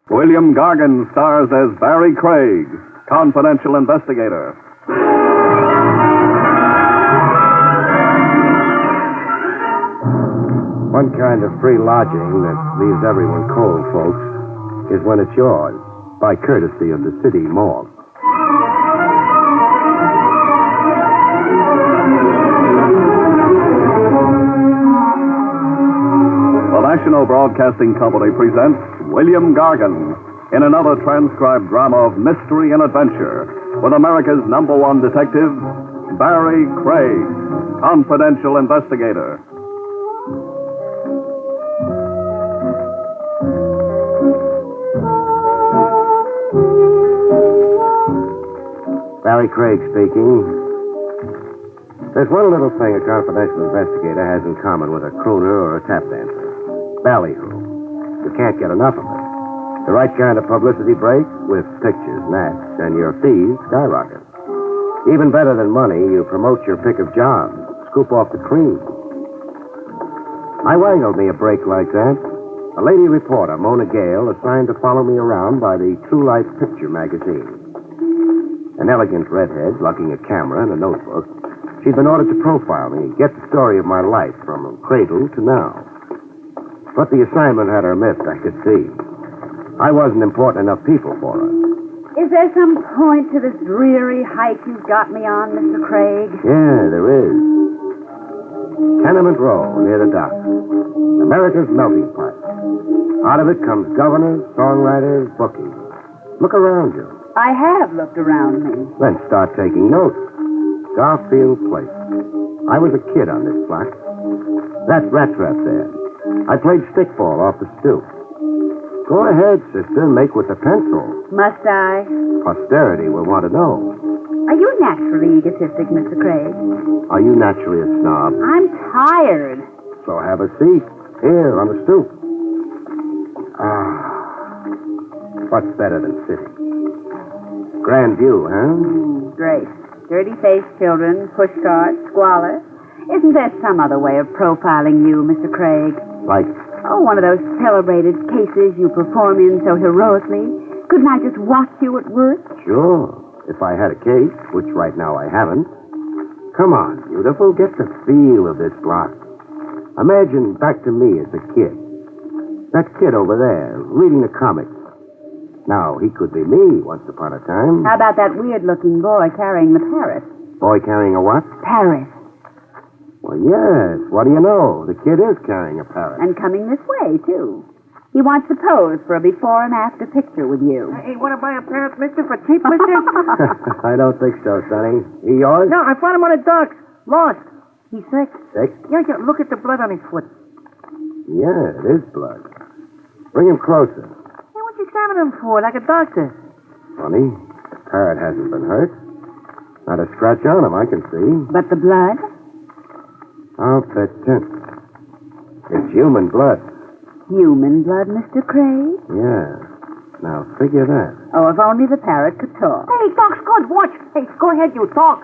William Gargan stars as Barrie Craig, confidential investigator. One kind of free lodging that leaves everyone cold, folks, is when it's yours, by courtesy of the city morgue. The National Broadcasting Company presents William Gargan in another transcribed drama of mystery and adventure with America's #1 detective, Barrie Craig, confidential investigator. Barrie Craig speaking. There's one little thing a confidential investigator has in common with a crooner or a tap dancer. Ballyhoo. You can't get enough of it. The right kind of publicity break with pictures and ads, and your fees skyrocket. Even better than money, you promote your pick of jobs, scoop off the cream. I wangled me a break like that. A lady reporter, Mona Gale, assigned to follow me around by the True Life Picture magazine. An elegant redhead, lugging a camera and a notebook. She'd been ordered to profile me, get the story of my life from cradle to now. But the assignment had her miffed, I could see. I wasn't important enough people for her. Is there some point to this dreary hike you've got me on, Mr. Craig? Yeah, there is. Tenement Row, near the dock. America's melting pot. Out of it comes governors, songwriters, bookies. Look around you. I have looked around me. Then start taking notes. Garfield Place. I was a kid on this block. That rat trap there. I played stickball off the stoop. Go ahead, sister, make with the pencil. Must I? Posterity will want to know. Are you naturally egotistic, Mr. Craig? Are you naturally a snob? I'm tired. So have a seat. Here, on the stoop. Ah. What's better than sitting? Grand view, huh? Great. Dirty-faced children, pushcarts, squalor. Isn't there some other way of profiling you, Mr. Craig? Like? Oh, one of those celebrated cases you perform in so heroically. Couldn't I just watch you at work? Sure. If I had a case, which right now I haven't. Come on, beautiful. Get the feel of this block. Imagine back to me as a kid. That kid over there, reading the comics. Now, he could be me once upon a time. How about that weird-looking boy carrying the parrot? Boy carrying a what? Parrot. Well, yes. What do you know? The kid is carrying a parrot. And coming this way, too. He wants to pose for a before and after picture with you. Hey, want to buy a parrot, mister, for cheap, mister? I don't think so, Sonny. He yours? No, I found him on the docks. Lost. He's sick. Sick? Yeah, look at the blood on his foot. Yeah, it is blood. Bring him closer. Hey, what you examining him for, like a doctor? Funny. The parrot hasn't been hurt. Not a scratch on him, I can see. But the blood? I'll bet it's human blood. Human blood, Mr. Craig? Yeah. Now, figure that. Oh, if only the parrot could talk. Hey, talk's good. Watch. Hey, go ahead, you talk.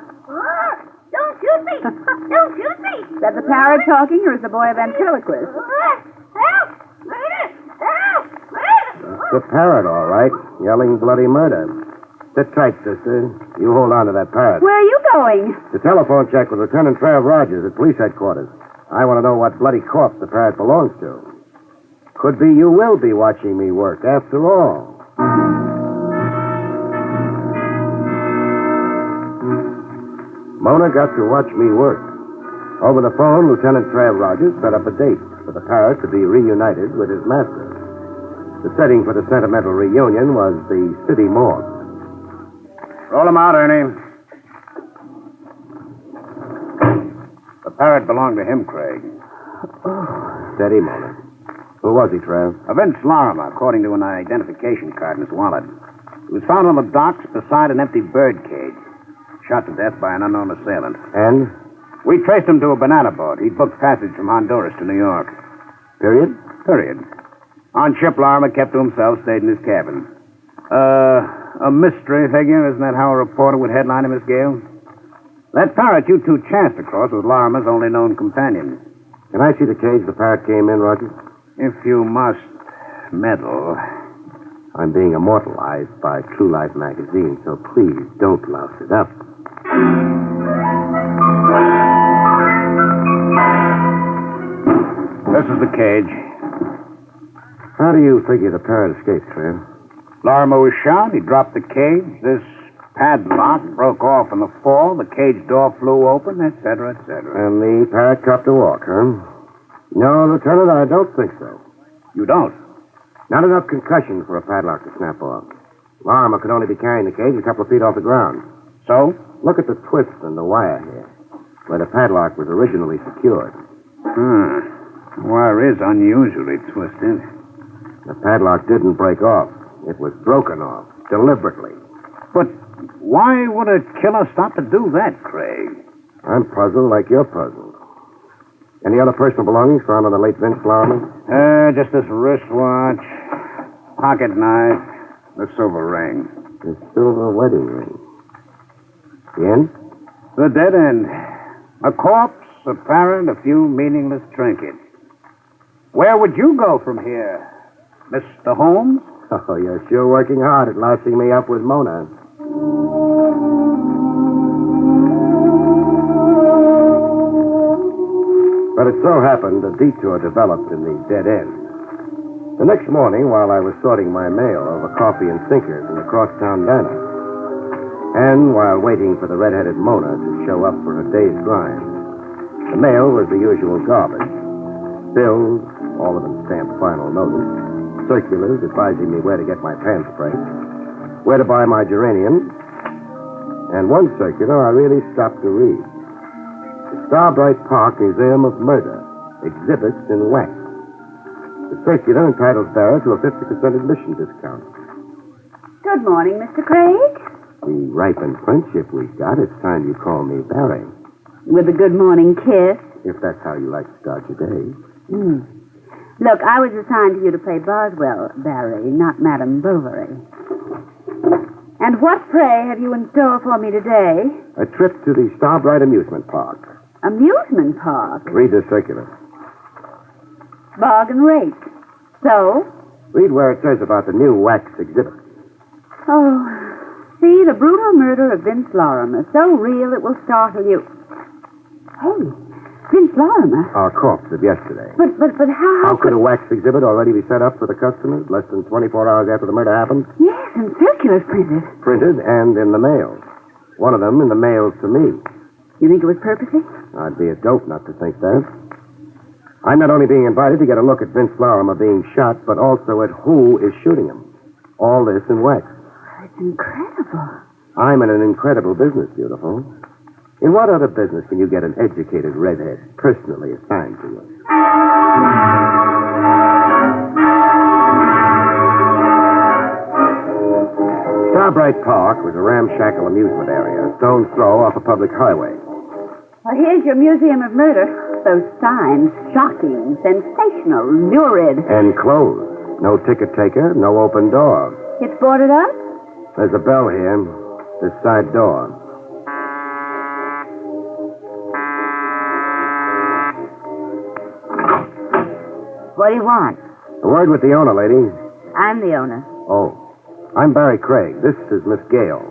Don't shoot me! Don't shoot me! Is that the parrot talking, or is the boy a ventriloquist? Help! Murder! Help! Murder! The parrot, all right. Yelling bloody murder. Sit tight, sister. You hold on to that parrot. Where are you going? The telephone check with Lieutenant Trav Rogers at police headquarters. I want to know what bloody corpse the parrot belongs to. Could be you will be watching me work, after all. Mona got to watch me work. Over the phone, Lieutenant Trav Rogers set up a date for the parrot to be reunited with his master. The setting for the sentimental reunion was the city morgue. Roll him out, Ernie. The parrot belonged to him, Craig. Steady, Mona. Who was he, Trav? Vince Larimer, according to an identification card in his wallet. He was found on the docks beside an empty bird cage. Shot to death by an unknown assailant. And? We traced him to a banana boat. He'd booked passage from Honduras to New York. Period? Period. On ship, Larimer kept to himself, stayed in his cabin. A mystery figure, isn't that how a reporter would headline him, Miss Gale? That parrot you two chanced across was Larimer's only known companion. Can I see the cage the parrot came in, Rogers? If you must meddle. I'm being immortalized by True Life magazine, so please don't louse it up. This is the cage. How do you figure the parrot escaped, Fred? Larimer was shot. He dropped the cage. This padlock broke off in the fall. The cage door flew open, etc., etc. And the parrot dropped to walk, huh? No, Lieutenant, I don't think so. You don't? Not enough concussion for a padlock to snap off. Larimer could only be carrying the cage a couple of feet off the ground. So? Look at the twist in the wire here, where the padlock was originally secured. The wire is unusually twisted. The padlock didn't break off. It was broken off, deliberately. But why would a killer stop to do that, Craig? I'm puzzled like you're puzzled. Any other personal belongings found on the late Vince Larimer? Just this wristwatch, pocket knife, the silver ring. The silver wedding ring. The end? The dead end. A corpse, a parrot, a few meaningless trinkets. Where would you go from here, Mr. Holmes? Oh, you're sure working hard at lousing me up with Mona. But it so happened a detour developed in the dead end. The next morning, while I was sorting my mail over coffee and sinkers in the crosstown diner, and while waiting for the red-headed Mona to show up for her day's grind, the mail was the usual garbage. Bills, all of them stamped final notice, circulars advising me where to get my pants brake, where to buy my geraniums, and one circular I really stopped to read. The Starbright Park Museum of Murder, exhibits in wax. The circular entitles bearer to a 50% admission discount. Good morning, Mr. Craig. The ripened friendship we've got, it's time you call me Barrie. With a good morning kiss. If that's how you like to start your day. Look, I was assigned to you to play Boswell, Barrie, not Madame Bovary. And what, pray, have you in store for me today? A trip to the Starbright Amusement Park. Amusement park? Read the circular. Bargain rate. So? Read where it says about the new wax exhibit. Oh, see, the brutal murder of Vince Larimer. So real it will startle you. Hey, Vince Larimer? Our corpse of yesterday. But how How could a wax exhibit already be set up for the customers less than 24 hours after the murder happened? Yes, and circulars printed. Printed and in the mail. One of them in the mail to me. You think it was purposely? I'd be a dope not to think that. I'm not only being invited to get a look at Vince Larimer being shot, but also at who is shooting him. All this in wax. It's incredible. I'm in an incredible business, beautiful. In what other business can you get an educated redhead personally assigned to you? Starbright Park was a ramshackle amusement area, a stone's throw off a public highway. Well, here's your Museum of Murder. Those signs, shocking, sensational, lurid. And closed. No ticket taker, no open door. It's boarded up? There's a bell here. This side door. What do you want? A word with the owner, lady. I'm the owner. Oh. I'm Barrie Craig. This is Miss Gale.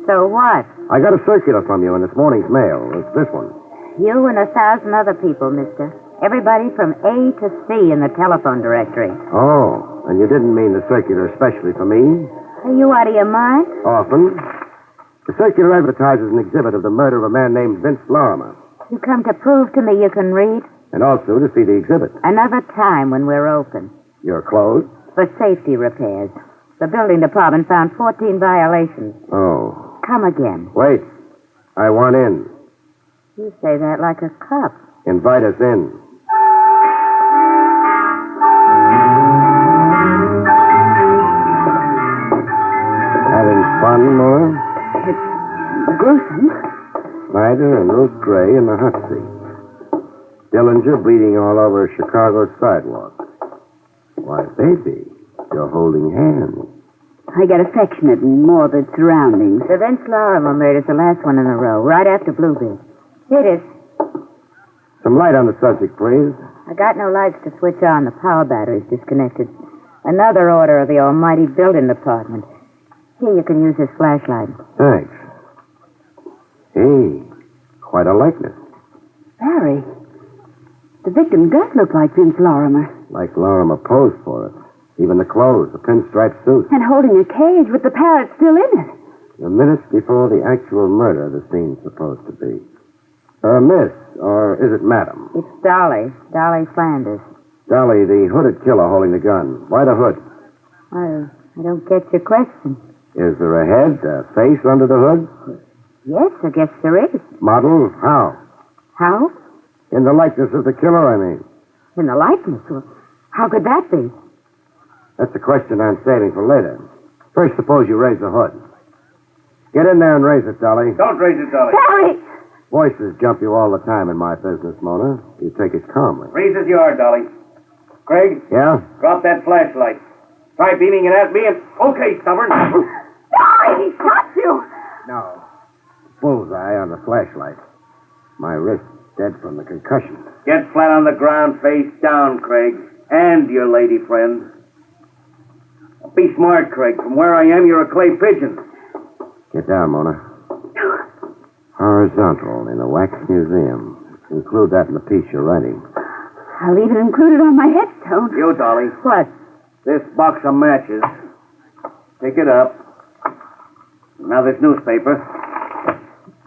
So what? I got a circular from you in this morning's mail. It's this one. You and 1,000 other people, mister. Everybody from A to C in the telephone directory. Oh, and you didn't mean the circular especially for me? Are you out of your mind? Often. The circular advertises an exhibit of the murder of a man named Vince Larimer. You come to prove to me you can read? And also to see the exhibit. Another time when we're open. You're closed? For safety repairs. The building department found 14 violations. Oh. Come again. Wait. I want in. You say that like a cop. Invite us in. Having fun, Laura? It's gruesome. Snyder and Ruth Gray in the hot seat. Dillinger bleeding all over Chicago's sidewalk. Why, baby, you're holding hands. I get affectionate and morbid surroundings. The Vince Larimer murder's the last one in a row, right after Bluebeard. Here it is. Some light on the subject, please. I got no lights to switch on. The power battery's disconnected. Another order of the almighty building department. Here, you can use this flashlight. Thanks. Hey, quite a likeness. Barry, the victim does look like Vince Lorimer. Like Lorimer posed for it. Even the clothes, the pinstripe suit. And holding a cage with the parrot still in it. The minutes before the actual murder the scene's supposed to be. Miss, or is it madam? It's Dolly. Dolly Flanders. Dolly, the hooded killer holding the gun. Why the hood? I don't get your question. Is there a head, a face under the hood? Yes, I guess there is. Model? How? How? In the likeness of the killer, I mean. In the likeness? Well, how could that be? That's the question I'm saving for later. First, suppose you raise the hood. Get in there and raise it, Dolly. Don't raise it, Dolly. Barry! Voices jump you all the time in my business, Mona. You take it calmly. Raise as you are, Dolly. Craig, Yeah? drop that flashlight. Try beaming it at me and... Okay, stubborn. Dolly, he shot you! No. Bullseye on the flashlight. My wrist dead from the concussion. Get flat on the ground, face down, Craig. And your lady friend. Be smart, Craig. From where I am, you're a clay pigeon. Get down, Mona. Horizontal in a wax museum. Include that in the piece you're writing. I'll even include it on my headstone. You, Dolly. What? This box of matches. Pick it up. Now this newspaper.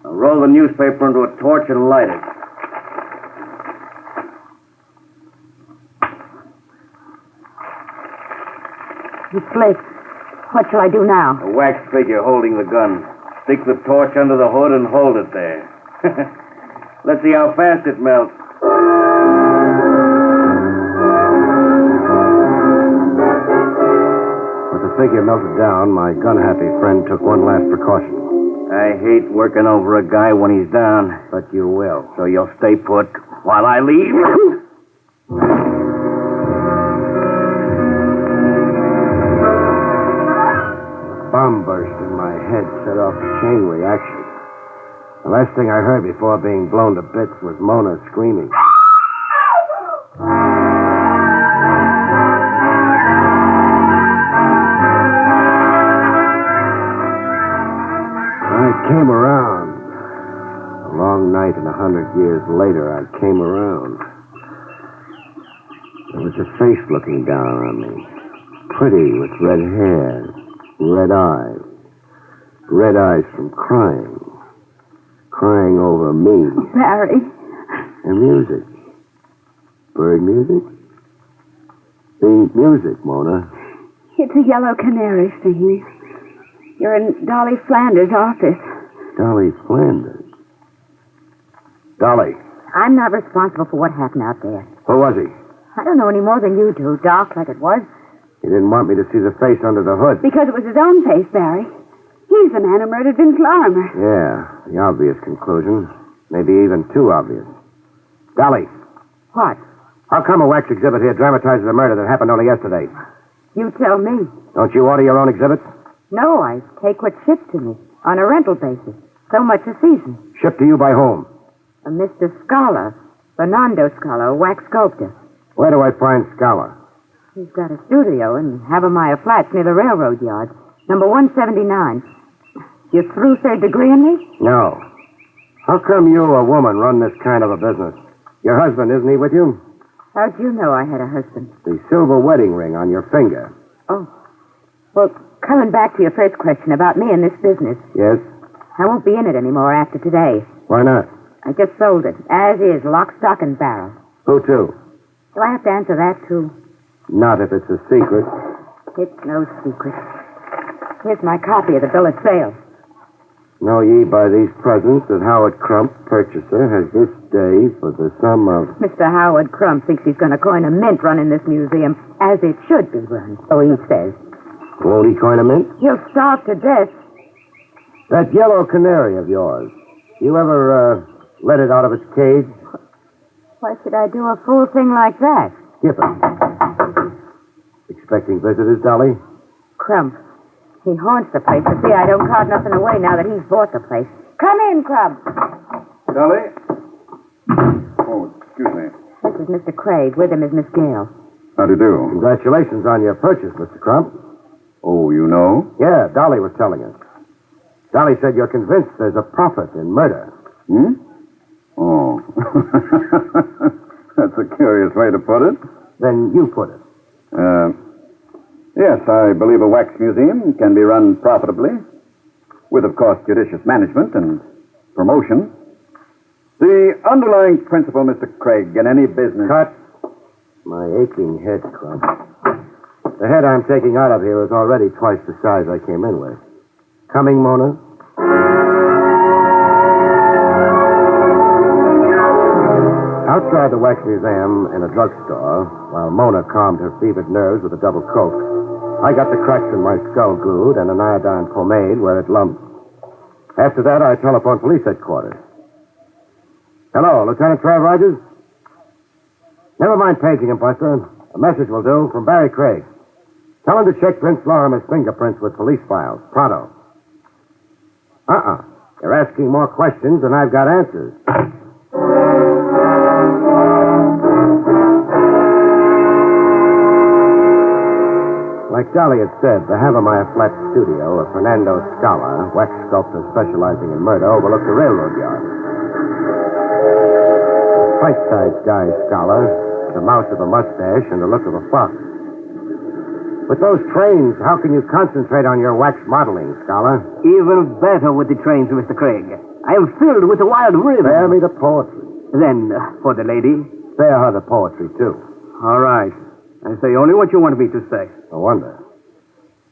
Now roll the newspaper into a torch and light it. It's lit. What shall I do now? A wax figure holding the gun. Stick the torch under the hood and hold it there. Let's see how fast it melts. With the figure melted down, my gun-happy friend took one last precaution. I hate working over a guy when he's down. But you will. So you'll stay put while I leave? Bomb burst in my head set off a chain reaction. The last thing I heard before being blown to bits was Mona screaming. I came around. A long night and 100 years later, I came around. There was a face looking down on me. Pretty with red hair. Red eyes. Red eyes from crying. Crying over me. Barry. And music. Bird music? The music, Mona. It's a yellow canary singing. You're in Dolly Flanders' office. Dolly Flanders. Dolly. I'm not responsible for what happened out there. Who was he? I don't know any more than you do, dark like it was. He didn't want me to see the face under the hood. Because it was his own face, Barry. He's the man who murdered Vince Lorimer. Yeah, the obvious conclusion. Maybe even too obvious. Dolly, What? how come a wax exhibit here dramatizes a murder that happened only yesterday? You tell me. Don't you order your own exhibits? No, I take what's shipped to me on a rental basis. So much a season. Shipped to you by whom? A Mr. Scala, Fernando Scala, a wax sculptor. Where do I find Scala? He's got a studio in Havemeyer Flats near the railroad yard. Number 179. You through third degree in me? No. How come you, a woman, run this kind of a business? Your husband, isn't he with you? How'd you know I had a husband? The silver wedding ring on your finger. Oh. Well, coming back to your first question about me and this business. Yes? I won't be in it anymore after today. Why not? I just sold it, as is, lock, stock, and barrel. Who to? Do I have to answer that, too? Not if it's a secret. It's no secret. Here's my copy of the bill of sale. Know ye by these presents that Howard Crump, purchaser, has this day for the sum of... Mr. Howard Crump thinks he's going to coin a mint running this museum, as it should be run, so he says. Won't he coin a mint? He'll starve to death. That yellow canary of yours, you ever, let it out of its cage? Why should I do a fool thing like that? Skip it. Expecting visitors, Dolly? Crump. He haunts the place to see I don't cart nothing away now that he's bought the place. Come in, Crump. Dolly? Oh, excuse me. This is Mr. Craig. With him is Miss Gale. How do you do? Congratulations on your purchase, Mr. Crump. Oh, you know? Yeah, Dolly was telling us. Dolly said you're convinced there's a profit in murder. Hmm? Oh. That's a curious way to put it. Then you put it. Yes, I believe a wax museum can be run profitably, with, of course, judicious management and promotion. The underlying principle, Mr. Craig, in any business... Cut. My aching head, Crump. The head I'm taking out of here is already twice the size I came in with. Coming, Mona? Outside the wax museum in a drugstore, while Mona calmed her fevered nerves with a double coke, I got the cracks in my skull glued and an iodine pomade where it lumped. After that, I telephoned police headquarters. Hello, Lieutenant Trav Rogers? Never mind paging him, Buster. A message will do from Barrie Craig. Tell him to check Vince Lorimer's fingerprints with police files. Pronto. You're asking more questions than I've got answers. Like Dolly had said, the Havermeyer Flat studio of Fernando Scala, wax sculptor specializing in murder, overlooked the railroad yard. Fight-sized guy, Scala, with the mouth of a mustache and the look of a fox. With those trains, how can you concentrate on your wax modeling, Scala? Even better with the trains, Mr. Craig. I am filled with a wild rhythm. Spare me the poetry. Then, for the lady? Spare her the poetry, too. All right. I say only what you want me to say. No wonder.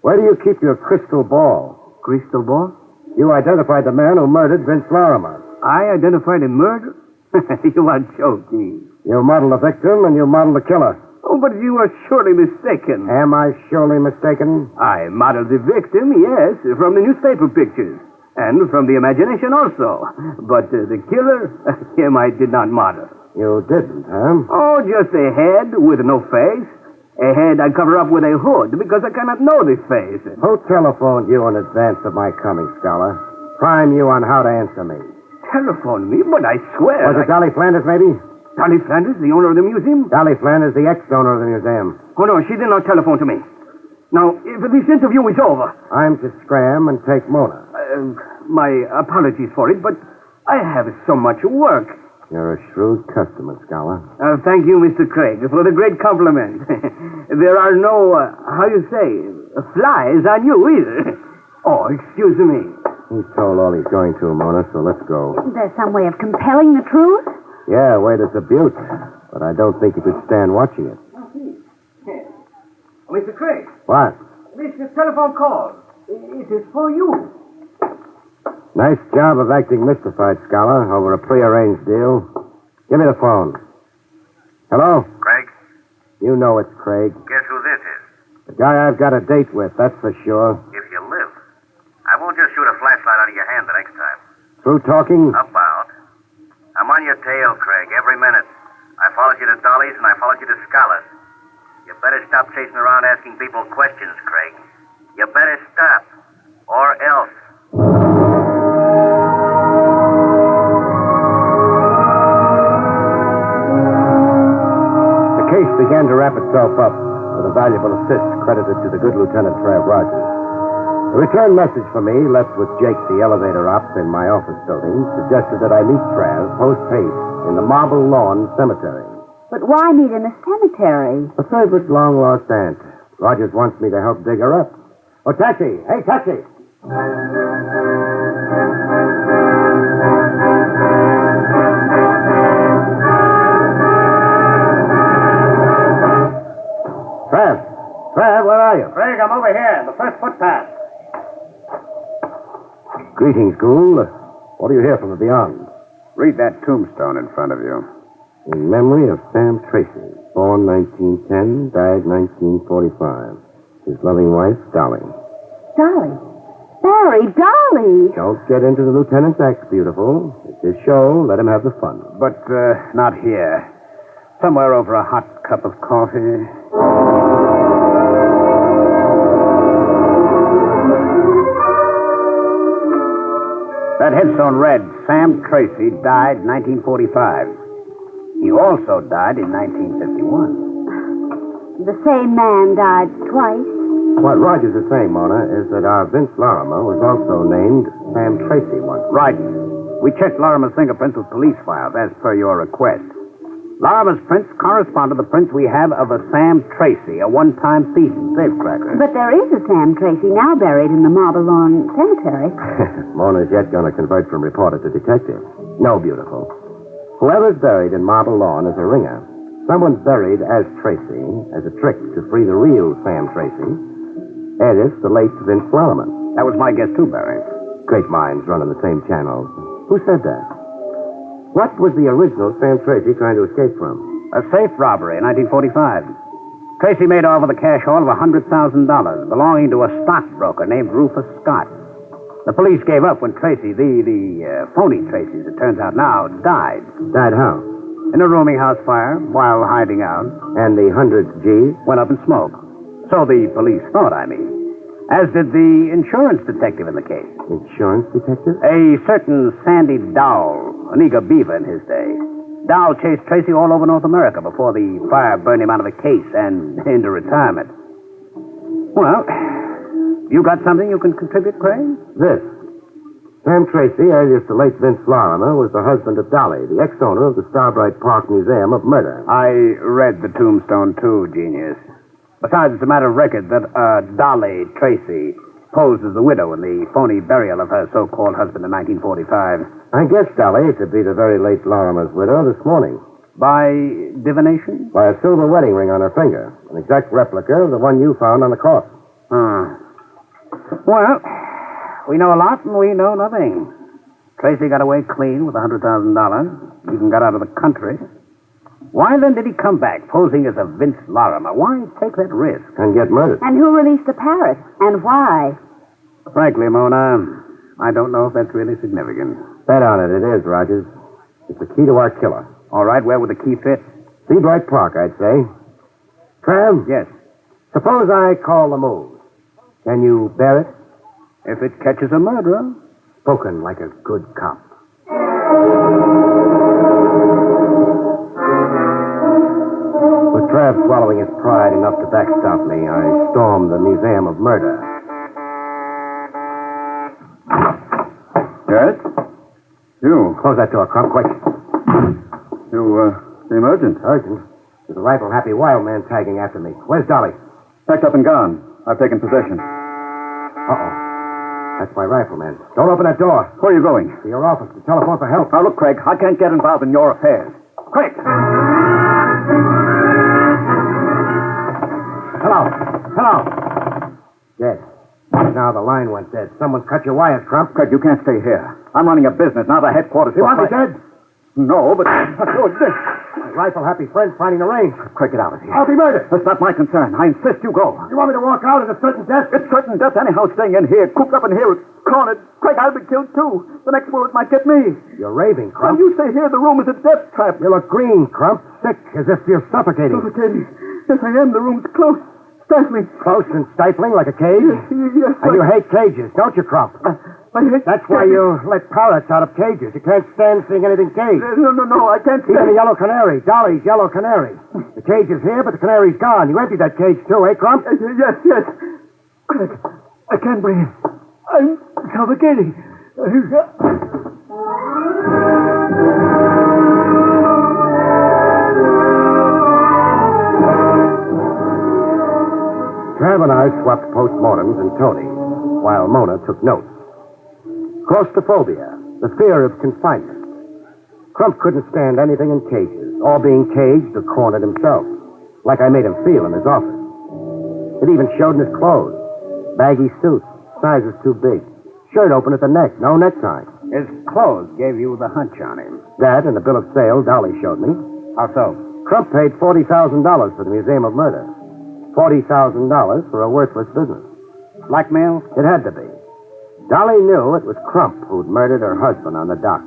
Where do you keep your crystal ball? Crystal ball? You identified the man who murdered Vince Lorimer. I identified a murder? You are joking. You modeled the victim and you modeled the killer. Oh, but you are surely mistaken. Am I surely mistaken? I modeled the victim, yes, from the newspaper pictures. And from the imagination also. But the killer, him I did not model. You didn't, huh? Oh, just a head with no face. A head I cover up with a hood because I cannot know this face. Who telephoned you in advance of my coming, Scholar? Prime you on how to answer me. Telephone me? But I swear... Was it Dolly Flanders, maybe? Dolly Flanders, the owner of the museum? Dolly Flanders, the ex-owner of the museum. Oh, no, she did not telephone to me. Now, if this interview is over... I'm to scram and take Mona. My apologies for it, but I have so much work. You're a shrewd customer, Scholar. Thank you, Mr. Craig, for the great compliment. There are no, how you say, flies on you either. Oh, excuse me. He's told all he's going to, Mona, so let's go. Isn't there some way of compelling the truth? Yeah, a way that's a beaut. But I don't think you could stand watching it. Mr. Craig. What? This telephone call. It is for you. Nice job of acting mystified, Scholar, over a prearranged deal. Give me the phone. Hello? Craig? You know it's Craig. Guess who this is? The guy I've got a date with, that's for sure. If you live. I won't just shoot a flashlight out of your hand the next time. Through talking? About. I'm on your tail, Craig, every minute. I followed you to Dolly's and I followed you to Scala's. You better stop chasing around asking people questions, Craig. You better stop. Or else. The case began to wrap itself up with a valuable assist credited to the good Lieutenant Trav Rogers. A return message for me, left with Jake, the elevator op in my office building, suggested that I meet Trav post-haste in the Marble Lawn Cemetery. But why meet in the cemetery? A favorite long-lost aunt. Rogers wants me to help dig her up. Oh, taxi! Hey, taxi! Trav, where are you? Craig, I'm over here, the first footpath. Greetings, Gould. What do you hear from the beyond? Read that tombstone in front of you. In memory of Sam Tracy, born 1910, died 1945. His loving wife, Dolly. Dolly. Barrie, Dolly. Don't get into the lieutenant's act, beautiful. It's his show. Let him have the fun. But, not here. Somewhere over a hot cup of coffee. That headstone read, Sam Tracy died 1945. He also died in 1951. The same man died twice. What Rogers is saying, Mona, is that our Vince Lorimer was also named Sam Tracy once. Right. We checked Lorimer's fingerprints with police files, as per your request. Lorimer's prints correspond to the prints we have of a Sam Tracy, a one-time thief and safecracker. But there is a Sam Tracy now buried in the Marble Lawn Cemetery. Mona's yet going to convert from reporter to detective. No, beautiful. Whoever's buried in Marble Lawn is a ringer. Someone's buried as Tracy, as a trick to free the real Sam Tracy. Alias, the late Vince Lorimer. That was my guess, too, Barry. Great minds run on the same channel. Who said that? What was the original Sam Tracy trying to escape from? A safe robbery in 1945. Tracy made off with a cash haul of $100,000 belonging to a stockbroker named Rufus Scott. The police gave up when Tracy, the phony Tracy, as it turns out now, died. Died how? In a rooming house fire while hiding out. And the 100 G's? Went up in smoke. So the police thought, I mean. As did the insurance detective in the case. Insurance detective? A certain Sandy Dowell, an eager beaver in his day. Dowell chased Tracy all over North America before the fire burned him out of the case and into retirement. Well, you got something you can contribute, Craig? This. Sam Tracy, alias the late Vince Lorimer, was the husband of Dolly, the ex-owner of the Starbright Park Museum of Murder. I read the tombstone, too, genius. Besides, it's a matter of record that Dolly Tracy posed as the widow in the phony burial of her so-called husband in 1945. I guess Dolly to be the very late Lorimer's widow this morning. By divination? By a silver wedding ring on her finger. An exact replica of the one you found on the corpse. Well, we know a lot and we know nothing. Tracy got away clean with $100,000. Even got out of the country. Why then did he come back posing as a Vince Lorimer? Why take that risk? And get murdered. And who released the parrot? And why? Frankly, Mona, I don't know if that's really significant. Bet on it, it is, Rogers. It's the key to our killer. All right, where would the key fit? Seabright Park, I'd say. Trav? Yes. Suppose I call the move. Can you bear it? If it catches a murderer. Spoken like a good cop. With Trav swallowing his pride enough to backstop me, I stormed the Museum of Murder. Yes? You. Close that door, Crump, quick. You, seem urgent. Urgent? There's a rifle-happy wild man tagging after me. Where's Dolly? Packed up and gone. I've taken possession. Uh-oh. That's my rifleman. Don't open that door. Where are you going? To your office to telephone for help. Now, look, Craig, I can't get involved in your affairs. Quick! Hello. Dead. Now the line went dead. Someone's cut your wires, Crump. Craig, you can't stay here. I'm running a business, not a headquarters. You want me dead? No, but... My rifle-happy friend finding the range. Craig, get out of here. I'll be murdered. That's not my concern. I insist you go. You want me to walk out at a certain death? It's certain death anyhow, staying in here, cooped up in here, cornered. Craig, I'll be killed, too. The next bullet might get me. You're raving, When Crump. you stay here, the room is a death trap. You look green, Crump. Sick, as if you're suffocating. Suffocating. Yes, I am. The room's close. Stifling. Close and stifling like a cage? Yes, And you hate cages, don't you, Crump? I hate... That's why you let parrots out of cages. You can't stand seeing anything caged. No, I can't Even stay. the yellow canary, Dolly's yellow canary. The cage is here, but the canary's gone. You emptied that cage, too, eh, Crump? Yes. Craig, I can't breathe. I'm suffocating. Trav and I swapped postmortems and Tony, while Mona took notes. Claustrophobia, the fear of confinement. Crump couldn't stand anything in cages, or being caged or cornered himself, like I made him feel in his office. It even showed in his clothes. Baggy suit, sizes too big. Shirt open at the neck, no necktie. His clothes gave you the hunch on him. That and the bill of sale Dolly showed me. How so? Crump paid $40,000 for the Museum of Murder. $40,000 for a worthless business. Blackmail? It had to be. Dolly knew it was Crump who'd murdered her husband on the dock.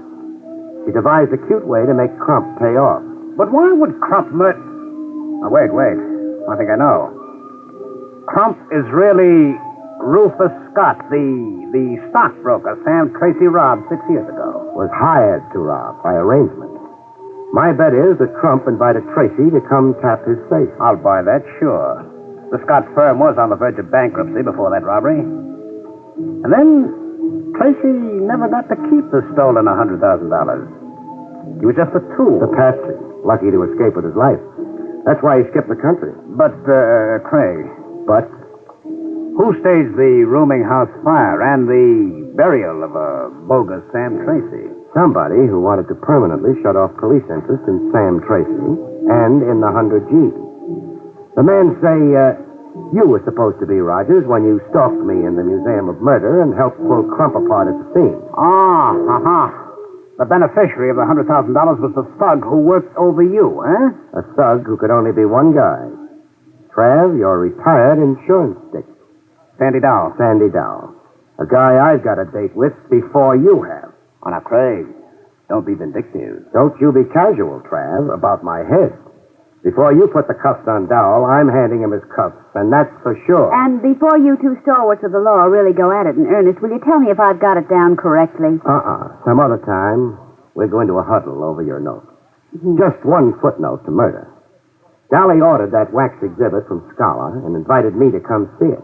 She devised a cute way to make Crump pay off. But why would Crump murder... Oh, wait. I think I know. Crump is really Rufus Scott, the stockbroker Sam Tracy robbed 6 years ago. Was hired to rob by arrangement. My bet is that Crump invited Tracy to come tap his safe. I'll buy that, sure. The Scott firm was on the verge of bankruptcy before that robbery. And then Tracy never got to keep the stolen $100,000. He was just a tool. The patsy. Lucky to escape with his life. That's why he skipped the country. But, Craig, But who staged the rooming house fire and the burial of a bogus Sam Tracy? somebody who wanted to permanently shut off police interest in Sam Tracy and in the 100G. The men say you were supposed to be Rogers when you stalked me in the Museum of Murder and helped pull Crump apart at the scene. The beneficiary of the $100,000 was the thug who worked over you, eh? A thug who could only be one guy. Trav, your retired insurance stick. Sandy Dow. Sandy Dow. A guy I've got a date with before you have. Oh, now, Craig, don't be vindictive. Don't you be casual, Trav, about my head. Before you put the cuffs on Dowell, I'm handing him his cuffs, and that's for sure. And before you two stalwarts of the law really go at it in earnest, will you tell me if I've got it down correctly? Some other time, we're going to a huddle over your note. Just one footnote to murder. Dolly ordered that wax exhibit from Scholar and invited me to come see it.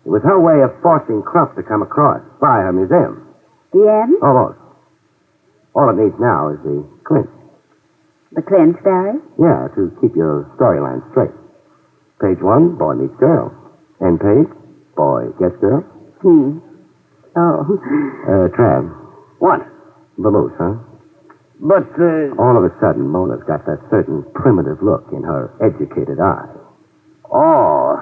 It was her way of forcing Crump to come across by her museum. The end? Almost. All it needs now is the clinch. The clinch, Barry? Yeah, to keep your storyline straight. Page 1, boy meets girl. End page, boy gets girl. Oh. Trav. What? Vamoose, huh? But, All of a sudden, Mona's got that certain primitive look in her educated eye. Oh.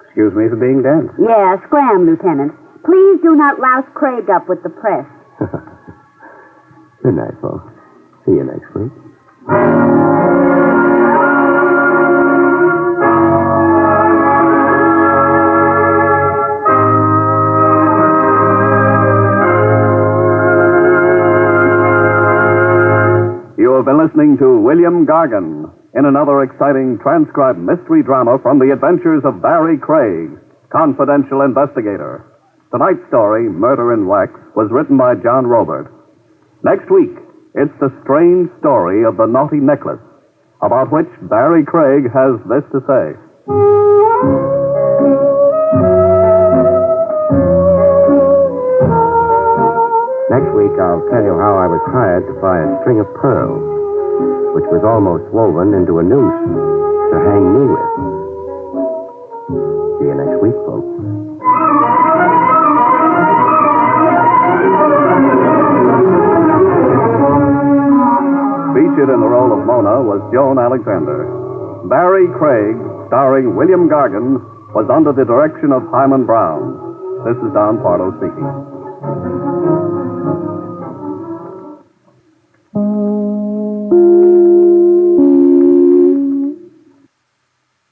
Excuse me for being dense. Yeah, scram, Lieutenant. Please do not louse Craig up with the press. Good night, folks. See you next week. You have been listening to William Gargan in another exciting transcribed mystery drama from the adventures of Barrie Craig, Confidential Investigator. Tonight's story, Murder in Wax, was written by John Robert. Next week, it's the strange story of the naughty necklace, about which Barrie Craig has this to say. Next week, I'll tell you how I was hired to buy a string of pearls, which was almost woven into a noose to hang me with. See you next week, folks. Featured in the role of Mona was Joan Alexander. Barrie Craig, starring William Gargan, was under the direction of Hyman Brown. This is Don Pardo speaking.